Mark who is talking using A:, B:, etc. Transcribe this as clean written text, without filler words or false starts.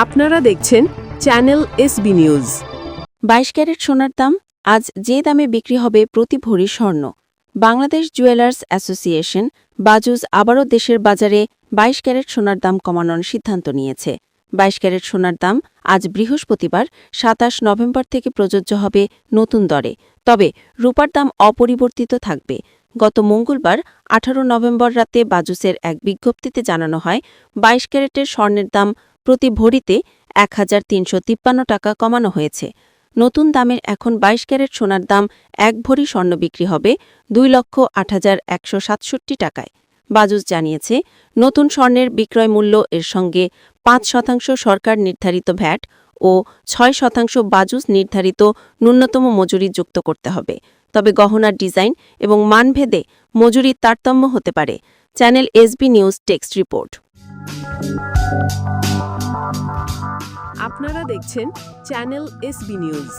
A: আপনারা দেখছেন channel SB news.
B: 22 carat সোনার দাম আজ যে দামে বিক্রি হবে প্রতি ভরি স্বর্ণ। বাংলাদেশ জুয়েলার্স অ্যাসোসিয়েশন বাজুজ আবারও দেশের বাজারে 22 ক্যারেট সোনার দাম কমানোর সিদ্ধান্ত নিয়েছে। 22 ক্যারেট সোনার দাম আজ বৃহস্পতিবার 27 নভেম্বর থেকে প্রযোজ্য হবে নতুন দরে, তবে রূপার দাম অপরিবর্তিত থাকবে। গত মঙ্গলবার 18 নভেম্বর রাতে বাজুসের এক বিজ্ঞপ্তিতে জানানো হয় 22 ক্যারেটের স্বর্ণের দাম প্রতি ভরিতে ১,৩৫৩ টাকা কমানো হয়েছে। নতুন দামের এখন 22 ক্যারেট সোনার দাম 1 ভরি স্বর্ণ বিক্রি হবে 2,08,167 টাকায়। বাজুস জানিয়েছে, নতুন স্বর্ণের বিক্রয় মূল্য এর সঙ্গে ৫% সরকার নির্ধারিত ভ্যাট ও ৬% বাজুস নির্ধারিত ন্যূনতম মজুরি যুক্ত করতে হবে। তবে গহনার ডিজাইন এবং মানভেদে মজুরির তারতম্য হতে পারে। Channel SB news text report.
A: আপনারা দেখছেন চ্যানেল এসবি নিউজ।